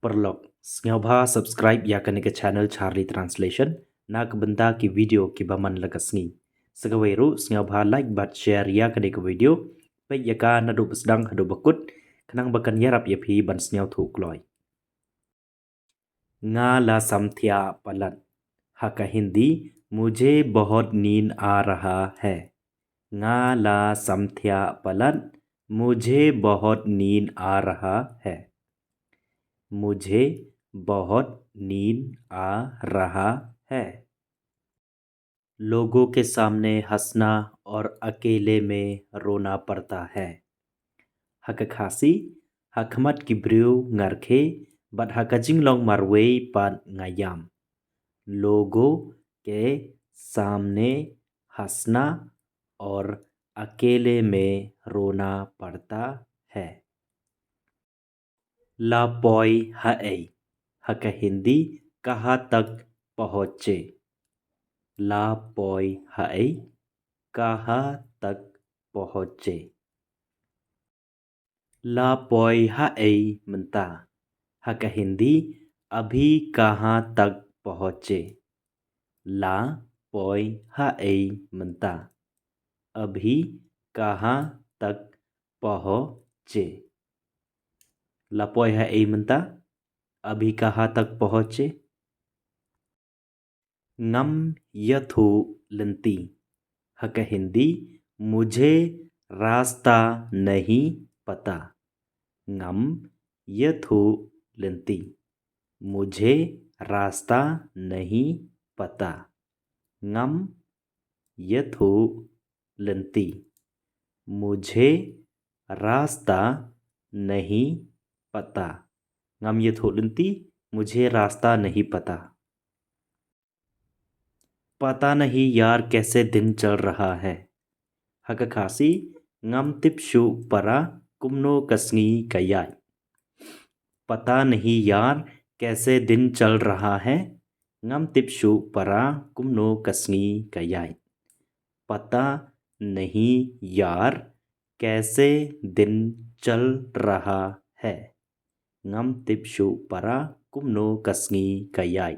Perlok, sngelbha subscribe ya kane ke channel Charlie Translation nak benda ki video ki baman lagasni. Segaweru sngelbha like bat share ya kane ke video pe ya ka nadu besdang hadu bakut kenang bakan yarap ya phi ban snel thuk loy. Nga la samthya palan. Haka Hindi मुझे बहुत नींद आ रहा है. nga la samthya palan मुझे बहुत नींद आ रहा है. मुझे बहुत नींद आ रहा है. लोगों के सामने हंसना और अकेले में रोना पड़ता है. Hakakasi hakmat kibriu ngarke bat hakajing long marwei pan ngayam. लोगों के सामने हंसना और अकेले में रोना पड़ता है. La poi hae. Haka Hindi कहाँ तक पहुँचे. La poi hae कहाँ तक पहुँचे. La poi hae menta. Haka Hindi अभी कहाँ तक पहुँचे. La poi hae menta. अभी कहाँ तक पहुँचे. La poi hae menta. अभी कहाँ तक पहुँचे. ngam yathu लंती. हक हिंदी मुझे रास्ता नहीं पता. ngam yathu लंती. मुझे रास्ता नहीं पता. ngam yathu लंती. मुझे रास्ता नहीं पता. ngam yathu लंती. मुझे रास्ता नहीं पता. पता नहीं यार कैसे दिन चल रहा है. Hakakasi ngam tipshu para kumno kasngi kayai. पता नहीं यार कैसे दिन चल रहा है. ngam tipshu para kumno kasngi kayai. पता नहीं यार कैसे दिन चल रहा है. ngam tipshu para kumno kasngi kayai.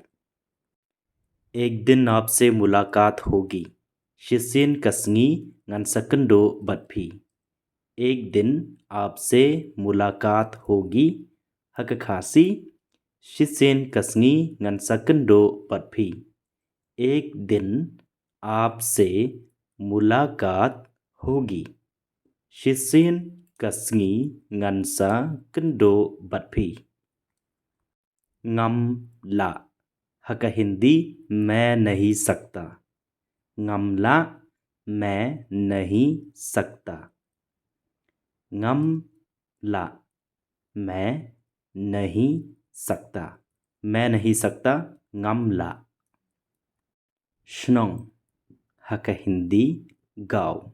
एक दिन आपसे मुलाकात होगी. शिसिन कसंगी ngan sakendo batphi. एक दिन आपसे मुलाकात होगी. Hakakasi शिसिन Kasangi ngan sakendo batphi. एक दिन आपसे मुलाकात होगी. शिसिन Kasangi ngan sakendo batphi. ngam la. हका हिंदी मैं नहीं सकता. ngam la मैं नहीं सकता. ngam la मैं नहीं सकता. मैं नहीं सकता. ngam la. Shnong. हका हिंदी गाँव.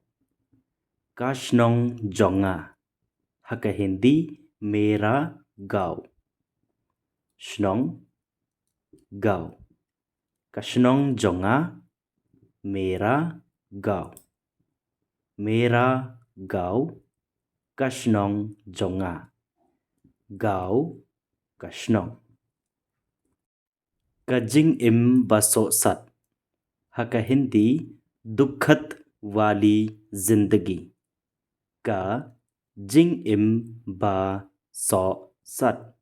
का shnong jonga. हका हिंदी मेरा गाँव. Shnong गाँव. Kashnong jonga मेरा गाँव. मेरा गाँव. Kashnong jonga. गाँव Kashnong. Kajing im baso sat. हका हिंदी दुखत वाली जिंदगी. का जिंग इम बा सौ सत.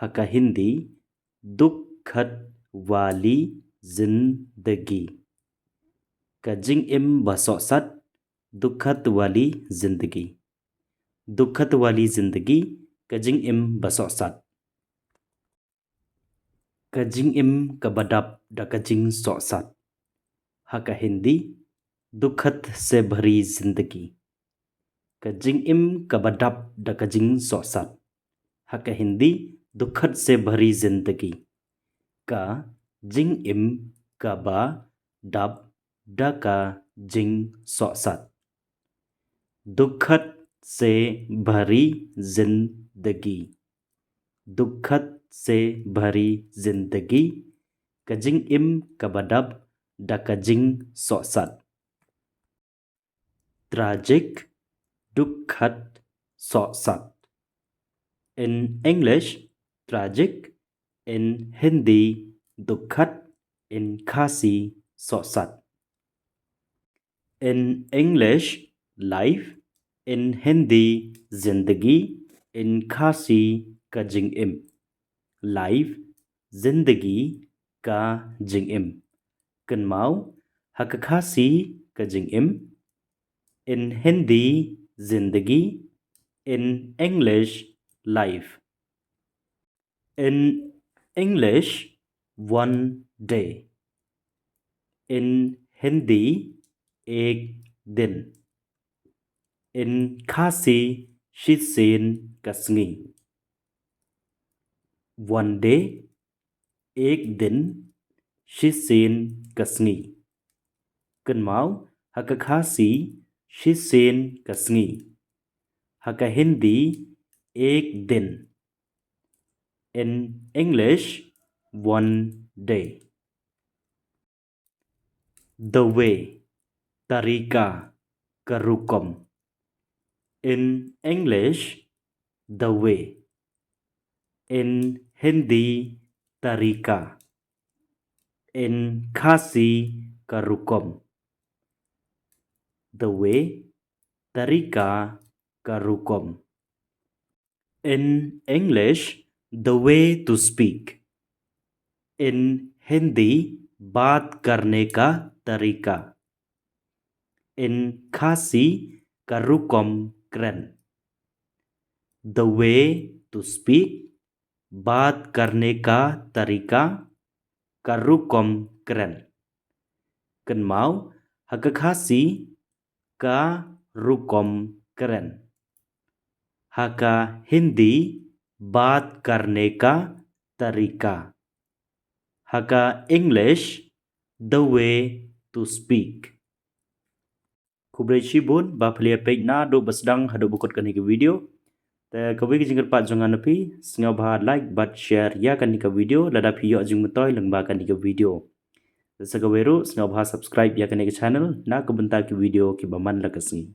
हका हिंदी दुखत वाली जिंदगी. कजिंग इम बसौसत दुखत वाली जिंदगी. दुखत वाली जिंदगी. कजिंग इम बसौसत. कजिंग इम कबडप डकजिंग सौसत. हका हिंदी दुखत से भरी जिंदगी. कजिंग इम कबडप डकजिंग सौसत. हका हिंदी दुखत से भरी जिंदगी. का जिंग इम कबा डब डका जिंग सौसत. दुखत से भरी जिंदगी. दुखत से भरी जिंदगी. कजिंग इम कबडब डकजिंग सौसत. Tragic दुखत सौसत. In English, tragic, in Hindi दुखद, in Khasi सौसत. In English life, in Hindi जिंदगी, in Khasi का जिंग-इम. Life जिंदगी का जिंग-इम. Kenmau hak Khasi का जिंग-इम. In Hindi जिंदगी, in English life. In English one day, in Hindi एक दिन. In Khasi Shitsen Kasngi. One day एक दिन, Shitsen Kasngi. Kenmau hak Khasi Shitsen Kasngi. Hak Hindi एक दिन. In English one day. The way तरीका करुकम. In English the way. In Hindi तरीका. In Khasi करुकम. The way तरीका करुकम. In English the way to speak. In Hindi बात करने का तरीका. In Khasi karukom kren. The way to speak, बात करने का तरीका, karukom kren. Kenmau hak Khasi ka rukom kren. Haka Hindi बात करने का तरीका. Haka English the way to speak. Kubrei Shibun baplia page na do basdang hado bukot kan ke video. Ta kawi ke jingkat pat jongan api singau bah like but share ya kan ke video lada pi yo jing metoy leng ba kan ke video. Sa kaweru singau bah subscribe ya kan ke channel na ko bentar ke video ke baman la kasngi.